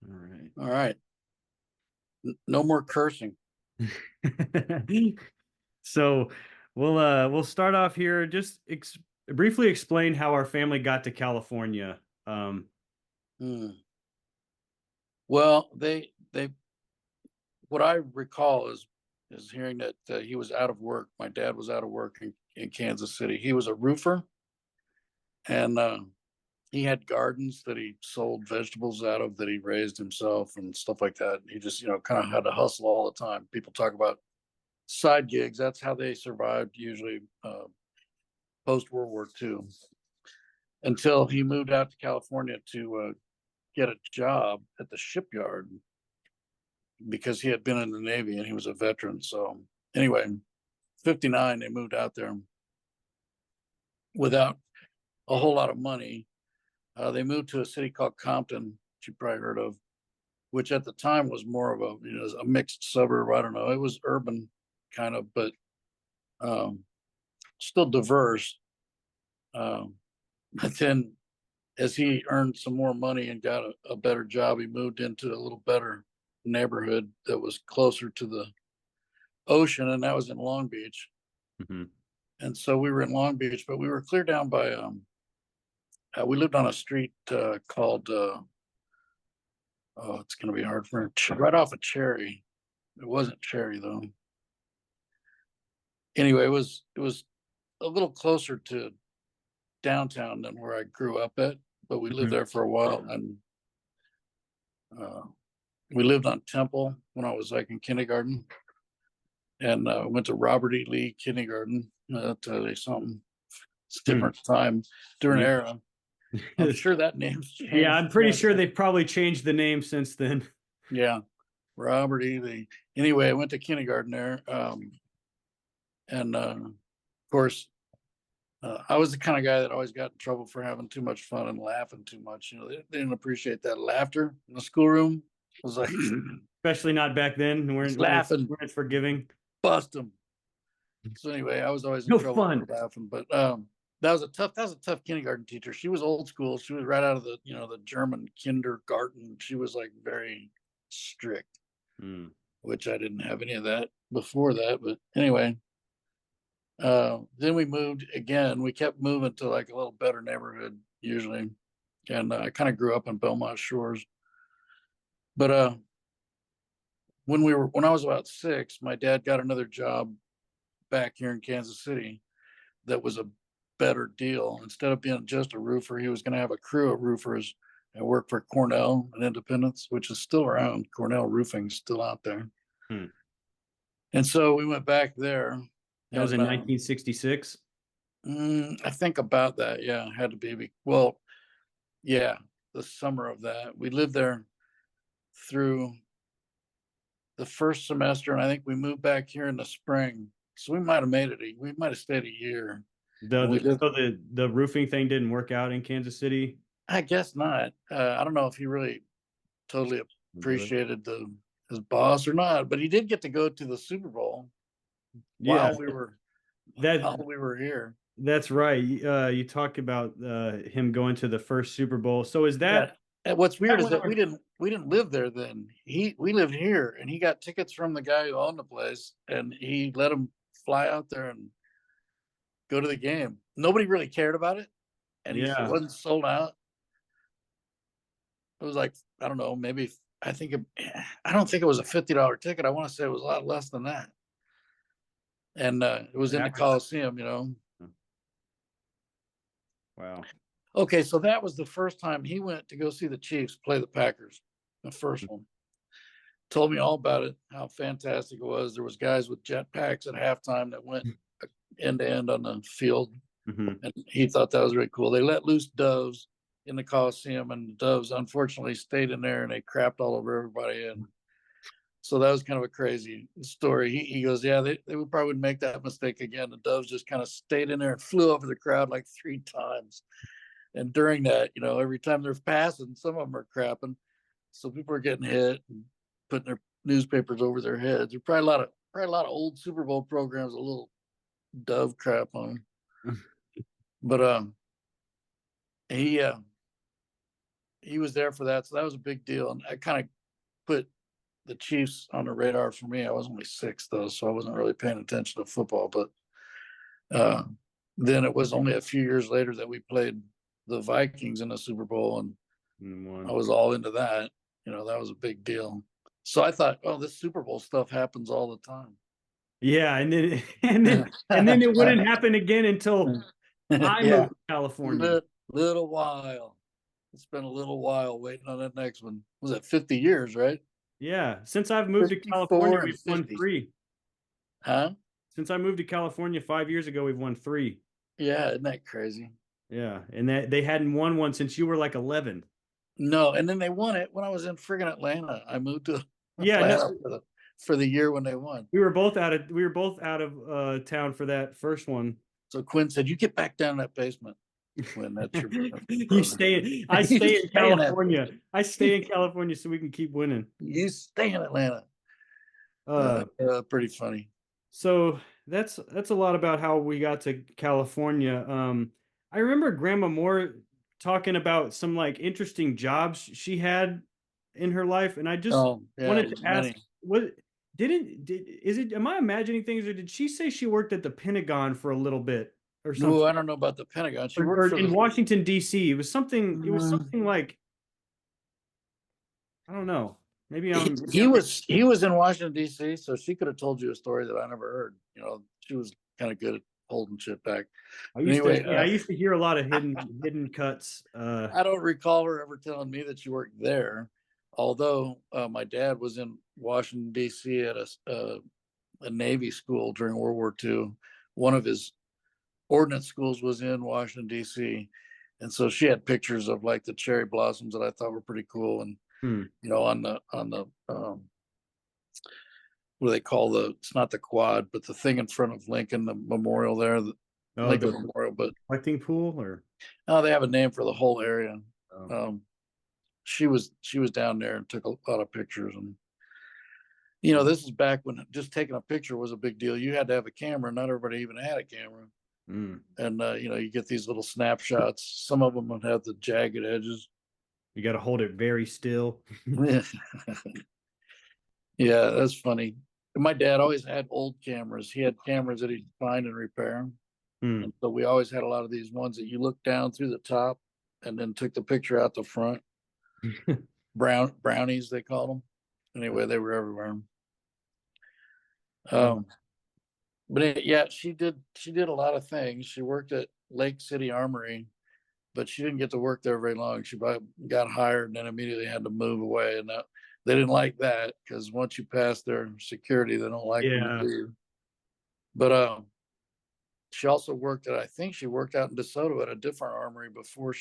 All right. All right. No more cursing. So we'll start off here. Just briefly explain how our family got to California. Hmm. Well, they what I recall is hearing that he was out of work. My dad was out of work in Kansas City. He was a roofer, and he had gardens that he sold vegetables out of that he raised himself and stuff like that. He just kind of had to hustle all the time. People talk about side gigs. That's how they survived usually post World War II. Until he moved out to California to get a job at the shipyard because he had been in the Navy and he was a veteran. So anyway, 59, they moved out there without a whole lot of money. They moved to a city called Compton, which you probably heard of, which at the time was more of a mixed suburb. I don't know. It was urban kind of, but um, still diverse. Um, but then as he earned some more money and got a better job, he moved into a little better neighborhood that was closer to the ocean, and that was in Long Beach. Mhm. And so we were in Long Beach, but we were clear down by. We lived on a street called. Oh, it's going to be hard for right off of Cherry. It wasn't Cherry though. Anyway, it was a little closer to downtown than where I grew up at, but we lived Mhm. there for a while, and uh, we lived on Temple when I was like in kindergarten, and went to Robert E. Lee Kindergarten. I'll tell you something. It's a Hmm. different time, different Yeah. era. I'm sure that name's Yeah, changed. I'm pretty sure they've probably changed the name since then. Yeah, Robert E. Lee. Anyway, I went to kindergarten there, and of course, I was the kind of guy that always got in trouble for having too much fun and laughing too much. They didn't appreciate that laughter in the schoolroom. I was like, Especially not back then he's when it's laughing, when it's forgiving. bust him. So anyway, I was always in No trouble for fun. laughing. But that was a tough kindergarten teacher. She was old school. She was right out of the German kindergarten. She was like very strict, Hmm. which I didn't have any of that before that. But anyway, then we moved again. We kept moving to like a little better neighborhood usually, and I kind of grew up in Belmont Shores. But when I was about 6, my dad got another job back here in Kansas City that was a better deal. Instead of being just a roofer, he was going to have a crew of roofers and work for Cornell and Independence, which is still around. Cornell Roofing's still out there. Hmm. And so we went back there, That was and in 1966. I think about that. Yeah, had to be. Well, yeah, the summer of that. We lived there through the first semester, and I think we moved back here in the spring. So we might have made it. We might have stayed a year, The, and we the lived. so the roofing thing didn't work out in Kansas City. I guess not. I don't know if he really totally Do it. appreciated the his boss or not, but he did get to go to the Super Bowl Yeah, while we were that while we were here. that's right. You talk about him going to the first Super Bowl. So is Yeah. that And what's weird that is when that we our didn't live there then. We lived here, and he got tickets from the guy who owned the place, and he let him fly out there and go to the game. Nobody really cared about it, and he yeah. wasn't sold out. It was like, I don't know, maybe I don't think it was a $50 ticket. I want to say it was a lot less than that, and it was in the Average. Coliseum. Wow. Okay, so that was the first time he went to go see the Chiefs play the Packers. The first one. Told me all about it, how fantastic it was. There was guys with jetpacks at halftime that went end to end on the field, Hmm. and he thought that was really cool. They let loose doves in the Coliseum, and the doves unfortunately stayed in there and they crapped all over everybody. And so that was kind of a crazy story. He goes, yeah, they would probably would make that mistake again. The doves just kind of stayed in there and flew over the crowd like 3 times. And during that, every time they're passing, some of them are crapping. So people are getting hit and putting their newspapers over their heads. There's probably a lot of old Super Bowl programs, a little dove crap on them. But he he was there for that, so that was a big deal. And I kind of put the Chiefs on the radar for me. I was only 6 though, so I wasn't really paying attention to football. But uh, then it was only a few years later that we played the Vikings in the Super Bowl, and I One. was all into that. You know, that was a big deal. So I thought, oh, this Super Bowl stuff happens all the time. Yeah, and then and then it wouldn't happen again until I Yeah, moved to California. little while. It's been a little while waiting on that next one. Was it 50 years, right? Yeah, since I've moved to California, 54 and we've won 50. three. Huh? Since I moved to California 5 years ago, we've won three. Yeah, isn't that crazy? Yeah, and that they hadn't won one since you were like 11. No, and then they won it when I was in friggin' Atlanta. I moved to Yeah, no, Atlanta for the year when they won. we were both out of town for that first one. So Quinn said, "You get back down in that basement when that's your You brother. stay. I You stay in stay in that California. basement. I stay in California so we can keep winning. You stay in Atlanta." Uh, Pretty funny. so that's a lot about how we got to California. I remember Grandma Moore talking about some like interesting jobs she had in her life, and I just Oh, yeah, wanted to ask, many. what is it? Am I imagining things, or did she say she worked at the Pentagon for a little bit or No, something? I don't know about the Pentagon. She worked Or for in the. Washington D.C. It was something. It was Mm, something like, I don't know. Maybe he, I'm. he was in Washington D.C., so she could have told you a story that I never heard. You know, she was kind of good at holding shit back. I But used to. anyway, Yeah, I used to hear a lot of hidden cuts. I don't recall her ever telling me that she worked there. Although my dad was in Washington D.C. at a Navy school during World War II. One of his ordnance schools was in Washington D.C., and so she had pictures of like the cherry blossoms that I thought were pretty cool. And Hmm. you know, on the what do they call the? It's not the quad, but the thing in front of Lincoln, the memorial there, the Oh, Lincoln the Memorial. But collecting pool, or oh, they have a name for the whole area. oh. Um, she was down there and took a lot of pictures. And you know, this is back when just taking a picture was a big deal. You had to have a camera. Not everybody even had a camera. Mm. And you know, you get these little snapshots. Some of them would have the jagged edges. You got to hold it very still. Yeah, that's funny. My dad always had old cameras. He had cameras that he'd find and repair. Hmm. And so we always had a lot of these ones that you look down through the top and then took the picture out the front. Brownies, they called them. Anyway, they were everywhere. Oh, Um, but yeah, she did a lot of things. She worked at Lake City Armory, but she didn't get to work there very long. She got hired and then immediately had to move away, and they didn't like that because once you pass their security, they don't like when you yeah. leave. But she also worked at, I think she worked out in DeSoto at a different armory before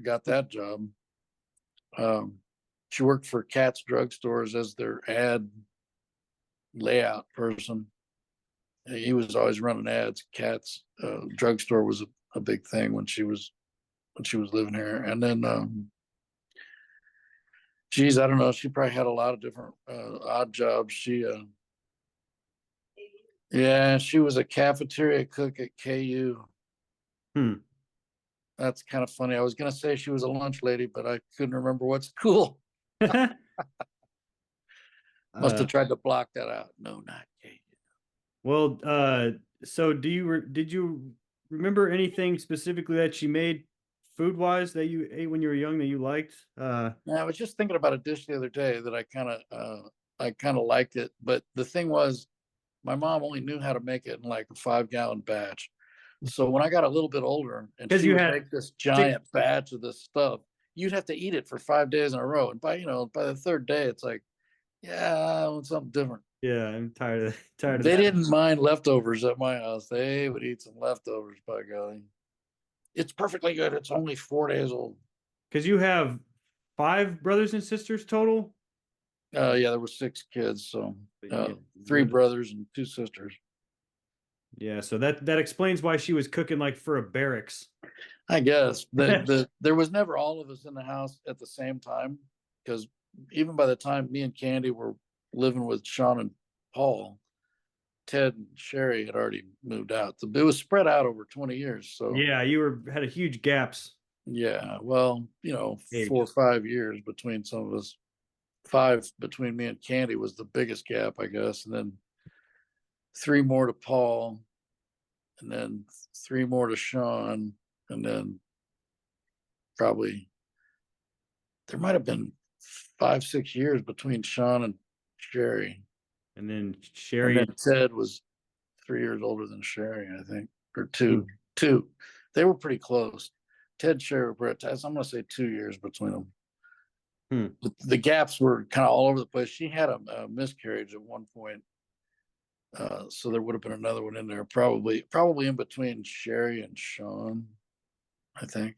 got that job. Um, she worked for Katz drugstores as their ad layout person. He was always running ads. Katz drugstore was a big thing when she was living here. And then, geez, I don't know. She probably had a lot of different odd jobs. Yeah, she was a cafeteria cook at KU. Hmm. That's kind of funny. I was gonna say she was a lunch lady, but I couldn't remember what school. Must uh, have tried to block that out. No, not KU. well, so did you remember anything specifically that she made food wise that you ate when you were young that you liked? I was just thinking about a dish the other day that I kind of liked it, but the thing was, my mom only knew how to make it in like a 5 gallon batch. So when I got a little bit older and Because she you would had make this six. giant batch of this stuff, you'd have to eat it for 5 days in a row. And by the third day, it's like, yeah, I want something different. Yeah, I'm tired of They that. didn't mind leftovers at my house. They would eat some leftovers, by golly. It's perfectly good. It's only 4 days old. Because you have five brothers and sisters total. Yeah, there were 6 kids, so Yeah, 3 brothers and 2 sisters. yeah, so that explains why she was cooking like for a barracks. I guess there was never all of us in the house at the same time because even by the time me and Candy were living with Sean and Paul, Ted and Sherry had already moved out. It was spread out over 20 years, so Yeah, you had a huge gaps. Yeah, well, 4 or age. 5 years between some of us. 5 between me and Candy was the biggest gap, I guess, and then 3 more to Paul, and then 3 more to Sean, and then probably there might have been 5, 6 years between Sean and Sherry, And then and Sherry. then Ted was 3 years older than Sherry, I think, or 2. Hmm. 2. They were pretty close. Ted, Sherry, Brett, I'm gonna say 2 years between them. Hmm. The gaps were kind of all over the place. She had a miscarriage at one point, so there would have been another one in there, probably in between Sherry and Sean. I think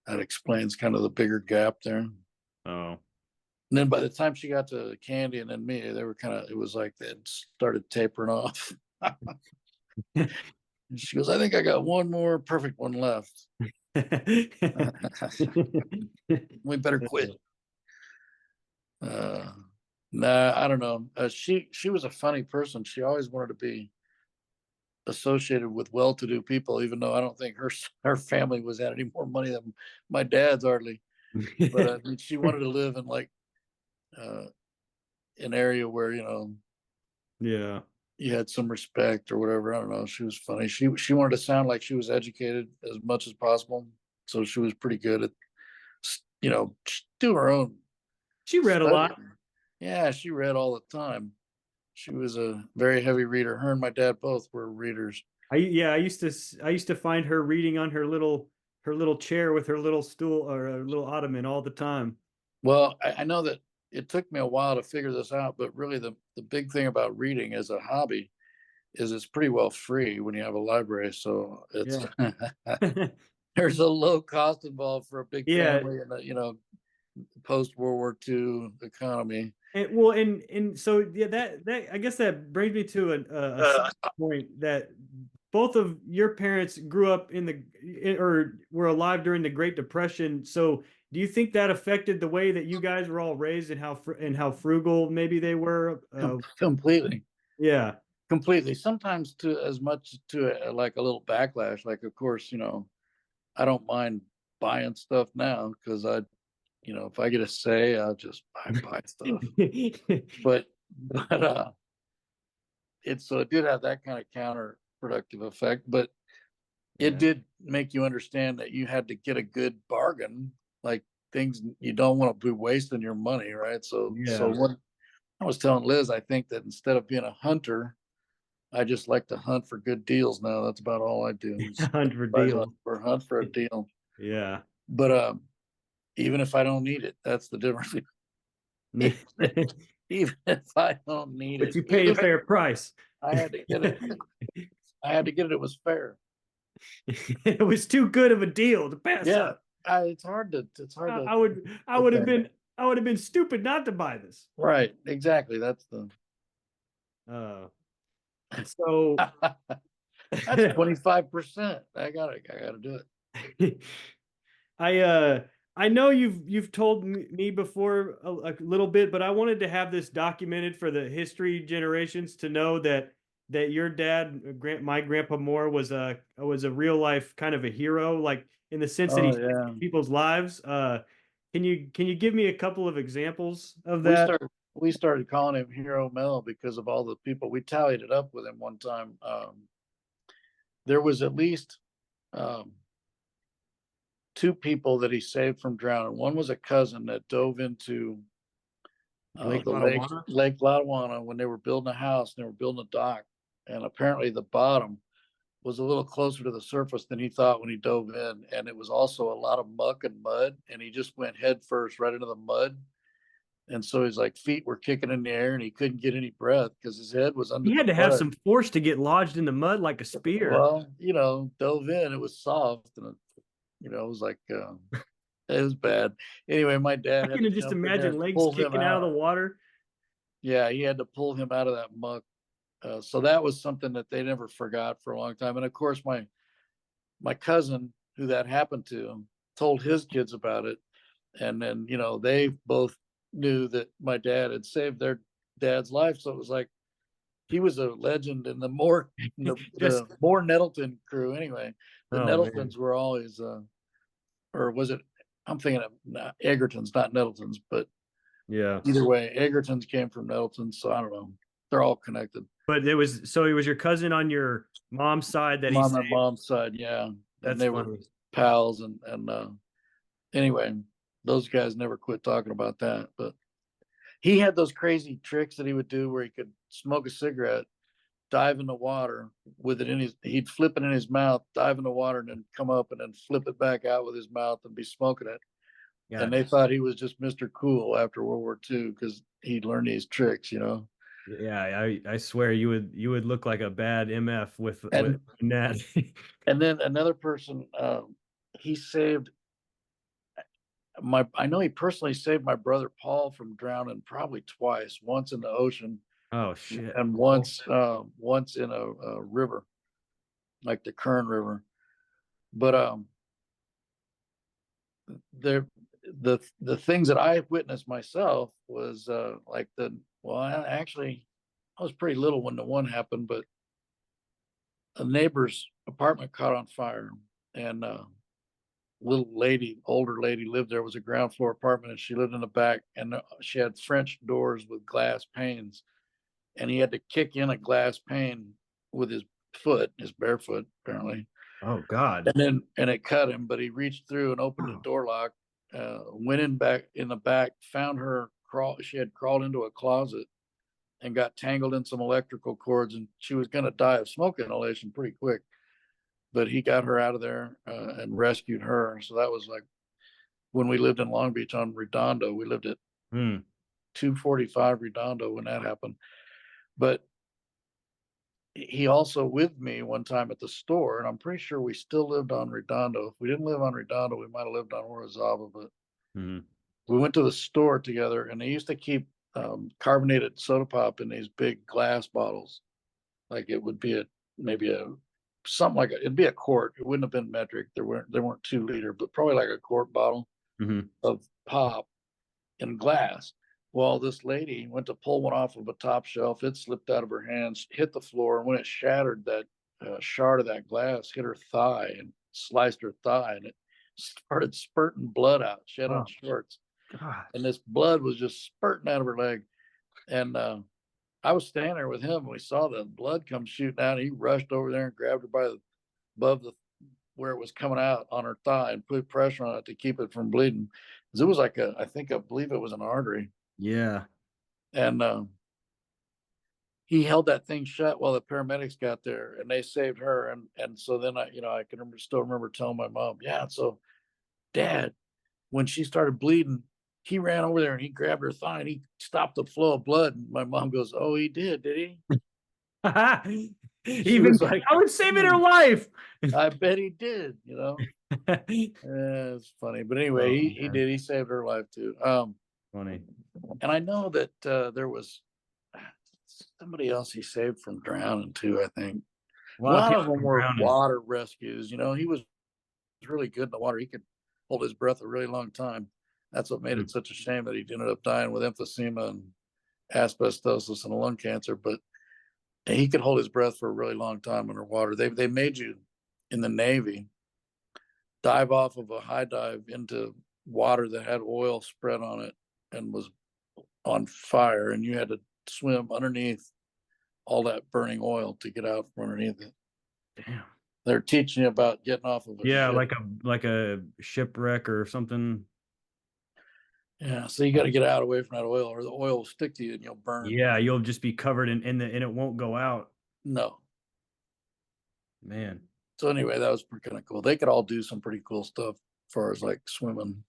that explains kind of the bigger gap there. And Oh. then by the time she got to Candy and then me, they were kind of, it was like they had started tapering off. And she goes, "I think I got one more perfect one left. We better quit." Uh, nah, I don't know. She was a funny person. She always wanted to be associated with well-to-do people, even though I don't think her family was had any more money than my dad's hardly. But I mean, she wanted to live in like uh, an area where Yeah. you had some respect or whatever. I don't know. She was funny. She wanted to sound like she was educated as much as possible, so she was pretty good at doing her own She read a lot. studying. Yeah, she read all the time. She was a very heavy reader. Her and my dad both were readers. Yeah, I used to find her reading on her little chair with her little stool or a little ottoman all the time. Well, I know that it took me a while to figure this out, but really the big thing about reading as a hobby is it's pretty well free when you have a library. So it's Yeah. there's a low cost involved for a big Yeah. family and post World War II economy. And so yeah, that I guess that brings me to a side Uh, point that both of your parents grew up or were alive during the Great Depression. So do you think that affected the way that you guys were all raised and how frugal maybe they were? Completely, Yeah. completely. Sometimes to as much to like a little backlash. Like, of course, I don't mind buying stuff now because if I get a say, I'll just buy stuff. But but it did have that kind of counterproductive effect, but it Yeah. did make you understand that you had to get a good bargain, like things you don't want to be wasting your money, right? So Yeah. what I was telling Liz, I think that instead of being a hunter, I just like to hunt for good deals now. That's about all I do. Is Hunt for I hunt deals. for a deal. Yeah. But even if I don't need it, that's the difference. Even if I don't need But it, you pay even a if fair price. I had to get it, I had to get it. It was fair. It was too good of a deal to pass Yeah, up. it's hard to I put would have that. been I would have been stupid not to buy this. Right, exactly. That's the Uh, so that's 25%. I gotta do it. I I know you've told me before a little bit, but I wanted to have this documented for the history generations to know that your dad, my grandpa Moore, was a real life kind of a hero, like in the sense that he Oh saved yeah. people's lives. Can you give me a couple of examples of We that? started we started calling him Hero Mel because of all the people. We tallied it up with him one time. There was at least um, 2 people that he saved from drowning. One was a cousin that dove into Lake the Lotawana? Lake Lotawana when they were building a house and they were building a dock, and apparently the bottom was a little closer to the surface than he thought when he dove in, and it was also a lot of muck and mud, and he just went head first right into the mud, and so his like feet were kicking in the air, and he couldn't get any breath because his head was under He the had to have mud. some force to get lodged in the mud like a spear. Well, dove in, it was soft, and it was like it was bad. Anyway, my I dad had to can just jump in there imagine and legs pull him kicking out of out. the water. Yeah, he had to pull him out of that muck. So that was something that they never forgot for a long time. And of course, my cousin who that happened to told his kids about it, and then they both knew that my dad had saved their dad's life. So it was like he was a legend in the Just Moore Nettleton crew. Anyway, the oh man. Nettletons were always or was it? I'm thinking of Egerton's, not Nettleton's, but Yeah. either way, Egerton's came from Nettleton, so I don't know. They're all connected. But it was your cousin on your mom's side that he On my saved. mom's side, yeah, and That's they were funny. pals, and anyway, those guys never quit talking about that. But he had those crazy tricks that he would do where he could smoke a cigarette, dive in the water with it in his, he'd flip it in his mouth, dive in the water, and then come up and then flip it back out with his mouth and be smoking it. And God, they thought he was just Mr. Cool after World War II because he'd learned these tricks, you know. yeah, I swear you would look like a bad MF with And that. and then another person, he saved my. I know he personally saved my brother Paul from drowning probably twice. Once in the ocean, Oh shit. and once in a river, like the Kern River. But there, the things that I witnessed myself was like the well, actually, I was pretty little when the one happened, but a neighbor's apartment caught on fire, and little lady, older lady lived there. It was a ground floor apartment, and she lived in the back, and she had French doors with glass panes, and he had to kick in a glass pane with his foot, his bare foot, apparently. Oh God. And it cut him, but he reached through and opened the door lock, went in back in the back, found her crawl. She had crawled into a closet and got tangled in some electrical cords, and she was going to die of smoke inhalation pretty quick. But he got her out of there and rescued her. So that was like when we lived in Long Beach on Redondo. We lived at Hmm. 245 Redondo when that happened. But he also with me one time at the store, and I'm pretty sure we still lived on Redondo. If we didn't live on Redondo, we might have lived on Orizaba, but Hmm. we went to the store together, and they used to keep carbonated soda pop in these big glass bottles. Like it would be maybe a something like it'd be a quart. It wouldn't have been metric. There weren't 2 liter, but probably like a quart bottle Hmm. of pop in glass. Well, this lady went to pull one off of a top shelf. It slipped out of her hands, hit the floor, and when it shattered, that shard of that glass hit her thigh and sliced her thigh, and it started spurting blood out. She had on Oh shorts, God. and this blood was just spurting out of her leg. And I was standing there with him, and we saw the blood come shooting out. He rushed over there and grabbed her by the above the where it was coming out on her thigh and put pressure on it to keep it from bleeding. Because it was like I believe it was an artery. Yeah. And he held that thing shut while the paramedics got there, and they saved her. And so then I can still remember telling my mom, yeah. So Dad, when she started bleeding, he ran over there and he grabbed her thigh and he stopped the flow of blood. And my mom goes, "Oh, he did he?" She Even was like, I would saving her "Hmm, life. I bet he did." It's funny, but anyway, Oh he man, did. He saved her life too. funny. And I know that there was somebody else he saved from drowning too. I think A a lot of lot people of them from were drowning. water rescues. He was really good in the water. He could hold his breath a really long time. That's what made Hmm. it such a shame that he ended up dying with emphysema and asbestosis and lung cancer. But he could hold his breath for a really long time underwater. They made you in the Navy dive off of a high dive into water that had oil spread on it and was on fire, and you had to swim underneath all that burning oil to get out from underneath it. Damn. They're teaching you about getting off of a Yeah, ship. like a shipwreck or something. Yeah, so you got to get out away from that oil, or the oil will stick to you and you'll burn. Yeah, you'll just be covered in the and it won't go out. No. Man. So anyway, that was kind of cool. They could all do some pretty cool stuff as far as like swimming.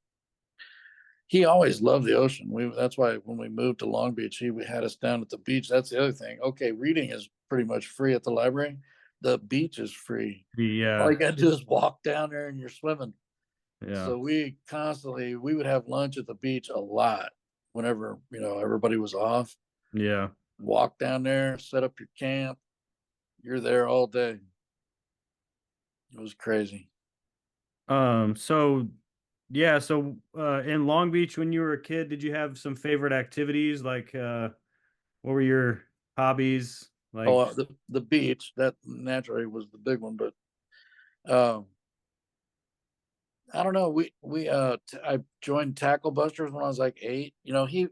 He always loved the ocean. That's why when we moved to Long Beach, he had us down at the beach. That's the other thing. Okay, reading is pretty much free at the library. The beach is free. All Yeah. you got to do is walk down there and you're swimming. Yeah. So we would have lunch at the beach a lot whenever, everybody was off. Yeah. Walk down there, set up your camp. You're there all day. It was crazy. So yeah, so in Long Beach when you were a kid, did you have some favorite activities? Like what were your hobbies? Oh, Like the beach, that naturally was the big one, but um, I don't know. I joined Tackle Busters when I was like 8. He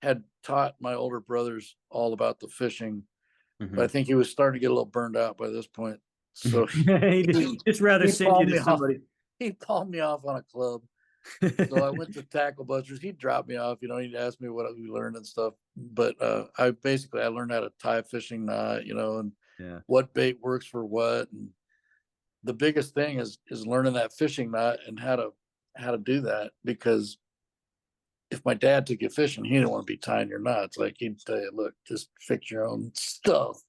had taught my older brothers all about the fishing, but I Mhm. think he was starting to get a little burned out by this point. So He'd he just rather he send you palmed to me off. somebody. He palmed me off on a club. So I went to Tackle Busters. He'd drop me off. He'd ask me what we learned and stuff. But I learned how to tie a fishing knot, and Yeah. what bait works for what. And the biggest thing is learning that fishing knot and how to do that, because if my dad took you fishing, he didn't want to be tying your knots. Like, he'd tell you, look, just fix your own stuff.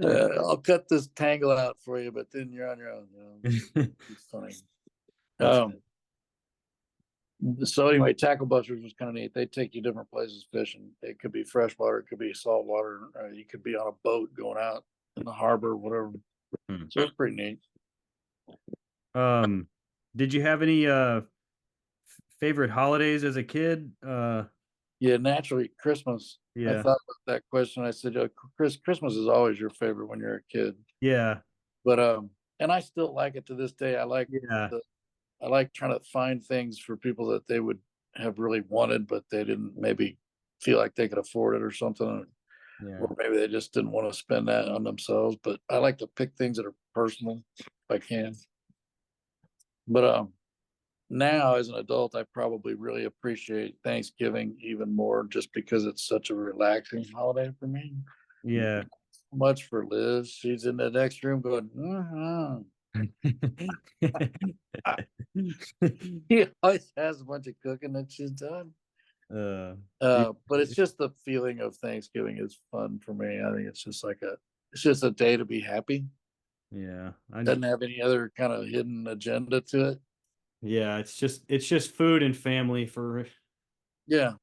I'll cut this tangle out for you, but then you're on your own. It's funny. That's Um, so anyway, Tackle Busters was kind of neat. They take you different places fishing. It could be freshwater, it could be saltwater. You could be on a boat going out in the harbor, whatever. Hmm. So it's pretty neat. Um, did you have any favorite holidays as a kid? Yeah, naturally, Christmas. I Yeah. thought about that question. I said, Christmas is always your favorite when you're a kid. Yeah. But and I still like it to this day. Yeah. The I like trying to find things for people that they would have really wanted, but they didn't maybe feel like they could afford it or something, Yeah. or maybe they just didn't want to spend that on themselves. But I like to pick things that are personal if I can. But now as an adult, I probably really appreciate Thanksgiving even more, just because it's such a relaxing holiday for me. Yeah. Much for Liz. She's in the next room going, "Mhm." She always has a bunch of cooking that she's done. uh, But it's just the feeling of Thanksgiving is fun for me. I think it's just a day to be happy. yeah. Doesn't have any other kind of hidden agenda to it. Yeah, it's just food and family for Yeah.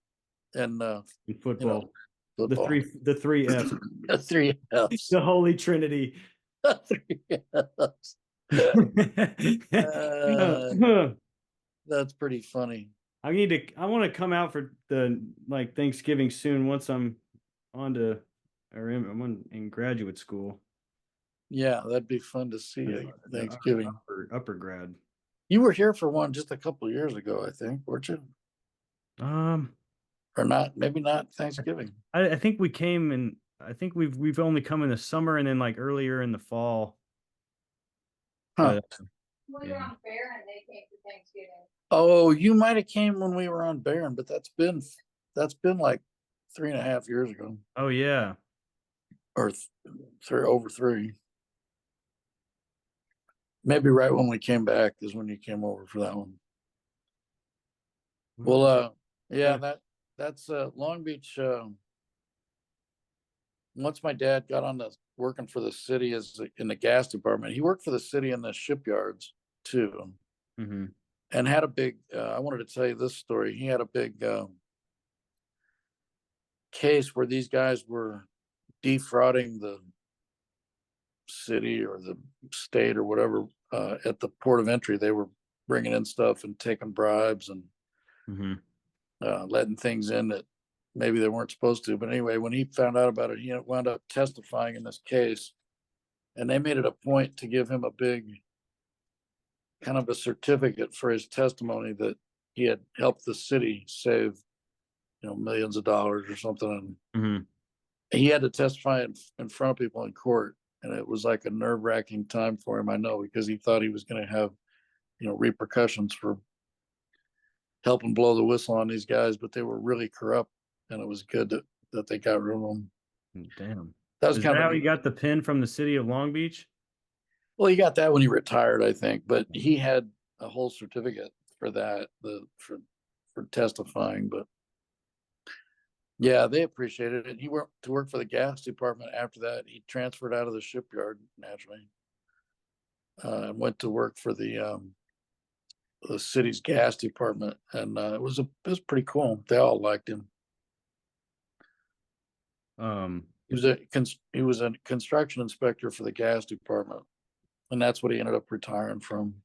And in you know, football. The football. three F's. Three F's. The Holy Trinity. Three F's. Uh, that's pretty funny. I want to come out for the like Thanksgiving soon once I'm on to I'm in graduate school. Yeah, that'd be fun to see The, you the Thanksgiving. upper grad. You were here for one just a couple of years ago, I think, weren't you? Um, Or not? Maybe not Thanksgiving. I think we came and I think we've only come in the summer and then like earlier in the fall. Huh. But We were yeah. on Fair and they came for Thanksgiving. Oh, you might have came when we were on Barron, but that's been like 3.5 years ago, Oh yeah. or three over three. Maybe right when we came back is when you came over for that one. Well, yeah, Yeah. that's Long Beach. Once my dad got on the working for the city in the gas department, he worked for the city in the shipyards too, Mm-hmm. and had a big. I wanted to tell you this story. He had a big case where these guys were defrauding the city or the state or whatever at the port of entry. They were bringing in stuff and taking bribes and Mm-hmm. letting things in that maybe they weren't supposed to. But anyway, when he found out about it, he wound up testifying in this case, and they made it a point to give him a big kind of a certificate for his testimony that he had helped the city save, millions of dollars or something. Mm-hmm. And he had to testify in front of people in court, and it was like a nerve-wracking time for him. I know, because he thought he was going to have, repercussions for helping blow the whistle on these guys, but they were really corrupt, and it was good that they got rid of them. Damn. That was Is that kind of how a you neat. got the pin from the city of Long Beach? Well, he got that when he retired, I think, but he had a whole certificate for that, for testifying. But yeah, they appreciated it. He went to work for the gas department after that. He transferred out of the shipyard naturally, and went to work for the city's gas department, and it was pretty cool. They all liked him. Um, He was a construction inspector for the gas department, and that's what he ended up retiring from.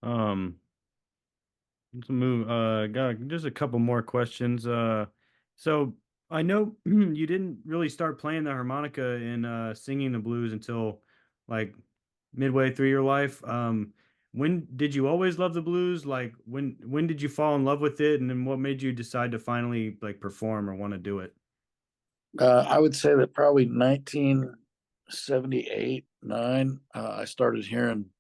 um, let's move. Got just a couple more questions. So I know you didn't really start playing the harmonica and singing the blues until like midway through your life. When did you always love the blues? Like when did you fall in love with it, and then what made you decide to finally like perform or want to do it? I would say that probably 1978, 9, I started hearing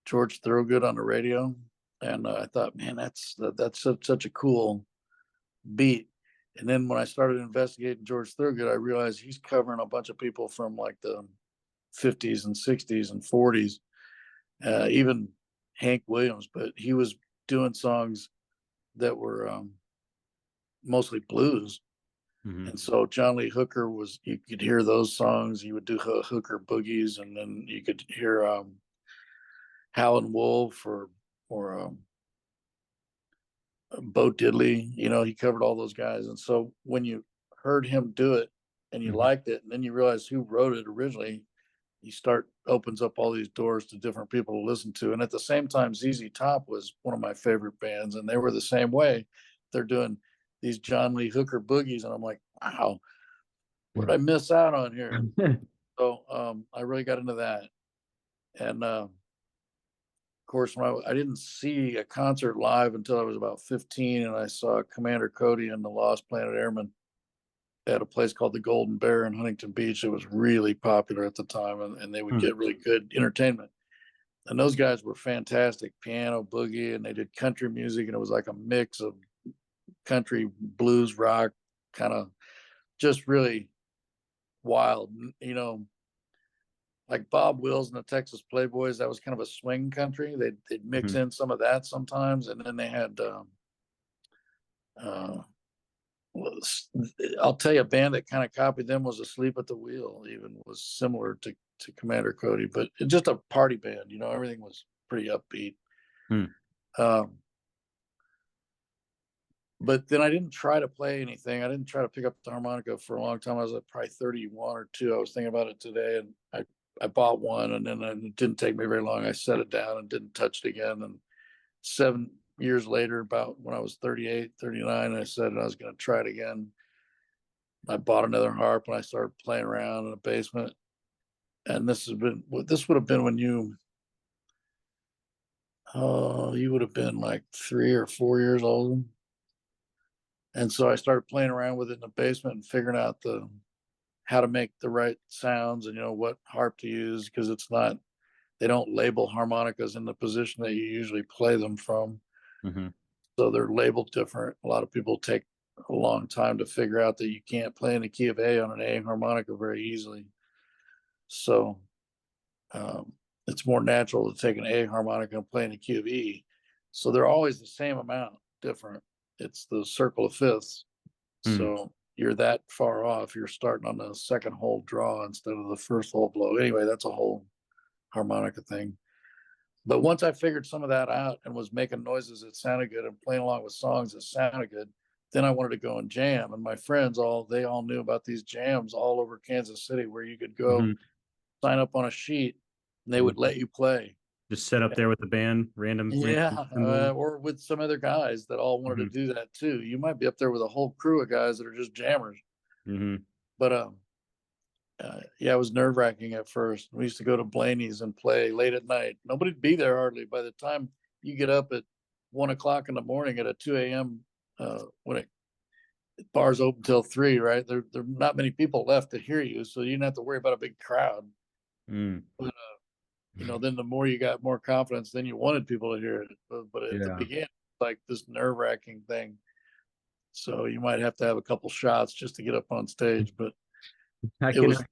George Thorogood on the radio, and I thought, man, that's such a cool beat. And then when I started investigating George Thorogood, I realized he's covering a bunch of people from like the 50s and 60s and 40s, even Hank Williams, but he was doing songs that were mostly blues. Hmm. And so John Lee Hooker was, you could hear those songs. He would do Hooker boogies, and then you could hear Howlin' Wolf or Bo Diddley. You know, he covered all those guys. And so when you heard him do it and you Hmm. liked it, and then you realize who wrote it originally, you start opens up all these doors to different people to listen to. And at the same time, ZZ Top was one of my favorite bands, and they were the same way. They're doing these John Lee Hooker boogies, and I'm like, wow, what did I miss out on here? So I really got into that. And of course, when I didn't see a concert live until I was about 15, and I saw Commander Cody and the Lost Planet Airmen at a place called the Golden Bear in Huntington Beach. It was really popular at the time, and they would Hmm. get really good entertainment. And those guys were fantastic, piano, boogie, and they did country music, and it was like a mix of country, blues, rock, kind of just really wild. You know, like Bob Wills and the Texas Playboys, that was kind of a swing country. They'd mix Hmm. in some of that sometimes, and then they had. Uh, I'll tell you, a band that kind of copied them was Asleep at the Wheel. Even was similar to Commander Cody, but just a party band. You know, everything was pretty upbeat. Hmm. Um, but then I didn't try to play anything. I didn't try to pick up the harmonica for a long time. I was like probably 31 or 2. I was thinking about it today, and I bought one, and then it didn't take me very long. I set it down and didn't touch it again. And 7 years later, about when I was 38, 39, I said I was going to try it again. I bought another harp and I started playing around in the basement. And this would have been when you would have been like 3 or 4 years old. And so I started playing around with it in the basement and figuring out how to make the right sounds, and what harp to use, because they don't label harmonicas in the position that you usually play them from. Hmm. So they're labeled different. A lot of people take a long time to figure out that you can't play in the key of A on an A harmonica very easily. So um, it's more natural to take an A harmonica and play in the key of E. So they're always the same amount different. It's the circle of fifths. Hmm. So you're that far off. You're starting on the second hole draw instead of the first hole blow. Anyway, that's a whole harmonica thing. But once I figured some of that out and was making noises that sounded good and playing along with songs that sounded good, then I wanted to go and jam. And my friends they all knew about these jams all over Kansas City, where you could go Hmm. sign up on a sheet and they would Hmm. let you play. Just set up there with the band, Yeah, random cymbals. or with some other guys that all wanted Hmm. to do that too. You might be up there with a whole crew of guys that are just jammers. Hmm. But yeah, it was nerve wracking at first. We used to go to Blaney's and play late at night. Nobody'd be there hardly. By the time you get up at 1 o'clock in the morning at a 2 a.m. When bars open till 3, right? There are not many people left to hear you, so you didn't have to worry about a big crowd. Mm. But then the more you got more confidence, then you wanted people to hear it. But at the Yeah. beginning, like this nerve wracking thing. So you might have to have a couple shots just to get up on stage. But I it can was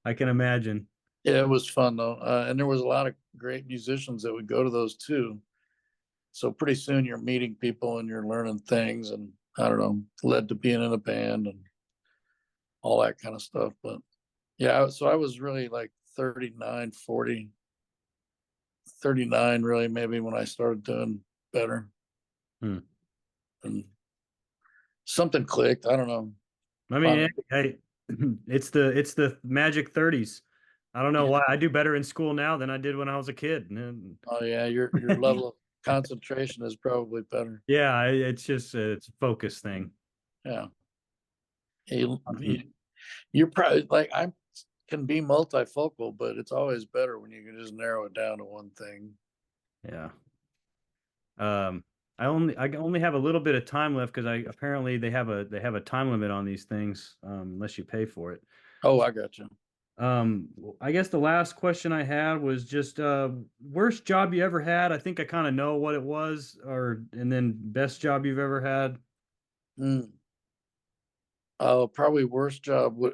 I can imagine. yeah, it was fun though, and there was a lot of great musicians that would go to those too. So pretty soon you're meeting people and you're learning things, and I don't know, led to being in a band and all that kind of stuff. But yeah, so I was really like 39, 40, 39 really maybe when I started doing better, Hmm. and something clicked. I don't know. I mean, Finally, it's the magic 30s. I don't know yeah. why I do better in school now than I did when I was a kid. And Oh yeah, your level of concentration is probably better. yeah, it's just it's a focus thing. Yeah. You, you're probably like I'm can be multifocal, but it's always better when you can just narrow it down to one thing. Yeah. I only have a little bit of time left because apparently they have a time limit on these things, unless you pay for it. Oh, I got you. I guess the last question I had was just worst job you ever had. I think I kind of know what it was, and then best job you've ever had. Mm. Oh, probably worst job would,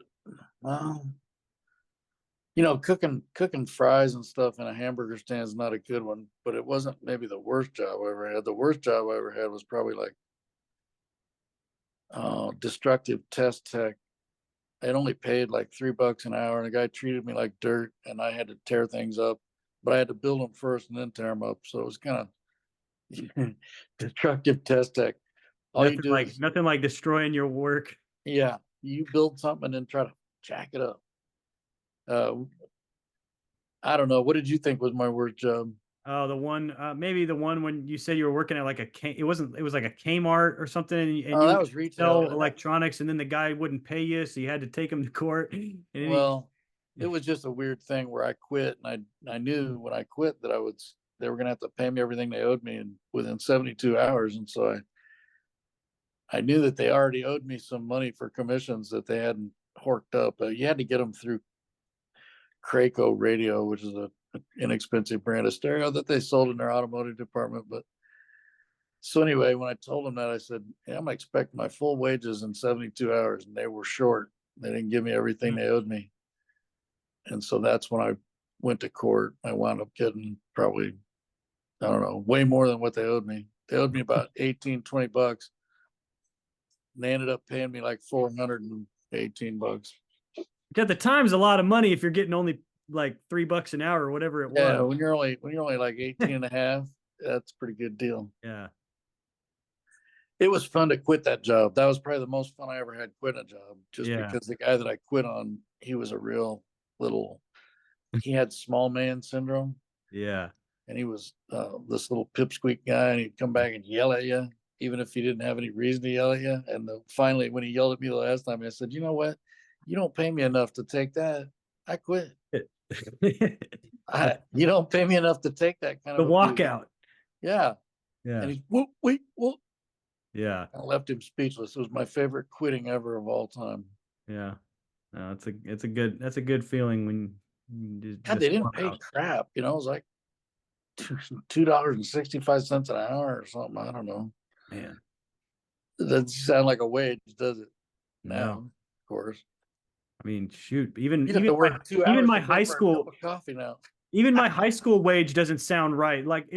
well, cooking fries and stuff in a hamburger stand is not a good one, but it wasn't maybe the worst job I ever had. The worst job I ever had was probably like destructive test tech. I only paid like $3 an hour, and the guy treated me like dirt, and I had to tear things up, but I had to build them first and then tear them up. So it was kind of destructive test tech. All you do is, Nothing like destroying your work. yeah, you build something and then try to jack it up. I don't know. What did you think was my worst job? Oh, maybe the one when you said you were working at like it was like a Kmart or something, and Oh, you that was retail. sell electronics, and then the guy wouldn't pay you, so you had to take him to court. And then Well, it was just a weird thing where I quit, and I knew when I quit that they were gonna have to pay me everything they owed me within 72 hours, and so I knew that they already owed me some money for commissions that they hadn't horked up. You had to get them through Craco Radio, which is an inexpensive brand of stereo that they sold in their automotive department. But so anyway, when I told them that, I said, hey, I'm expecting my full wages in 72 hours, and they were short. They didn't give me everything they owed me. And so that's when I went to court. I wound up getting probably, I don't know, way more than what they owed me. They owed me about 18, $20. And they ended up paying me like $418. at the time's a lot of money if you're getting only like $3 an hour or whatever it Yeah, was. when you're only like 18 and a half, that's a pretty good deal. Yeah. It was fun to quit that job. That was probably the most fun I ever had quitting a job, just Yeah. because the guy that I quit on, he was a real he had small man syndrome, Yeah. and he was this little pipsqueak guy, and he'd come back and yell at you, even if he didn't have any reason to yell at you. And finally, when he yelled at me the last time, I said, you know what? You don't pay me enough to take that. I quit. You don't pay me enough to take that kind The of abuse. walkout. Yeah. Yeah. And he's whoop, wait, whoop. Yeah. I left him speechless. It was my favorite quitting ever of all time. Yeah. No, that's a good feeling when you God, they didn't pay crap. It was like $2.65 an hour or something. I don't know. Man. That doesn't sound like a wage, does it? No. Now, of course. I mean, shoot, even You have to work 2 hours. even my to pay high for a school cup of coffee now. even my high school wage doesn't sound right. Like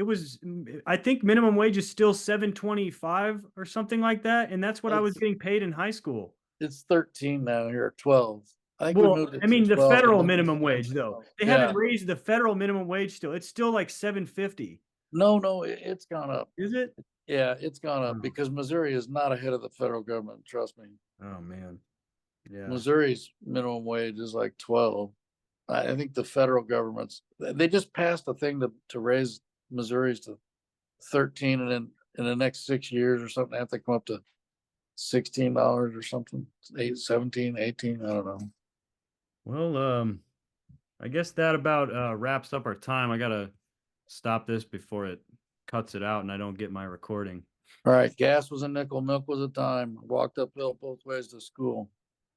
I think minimum wage is still $7.25 or something like that, and that's what I was getting paid in high school. It's 13 now here, or 12. I think we Well, moved it I to mean, the 12, federal and then minimum wage though. They Yeah. haven't raised the federal minimum wage still. It's still like $7.50. No, it's gone up. Is it? Yeah, it's gone up Oh. because Missouri is not ahead of the federal government. Trust me. Oh man. Yeah. Missouri's minimum wage is like 12. I think the federal they just passed a thing to raise Missouri's to 13, and then in the next 6 years or something, they have to come up to $16 or something. 17, 18, I don't know. Well, I guess that about wraps up our time. I gotta stop this before it cuts it out and I don't get my recording. All right, gas was a nickel, milk was a dime. Walked uphill both ways to school.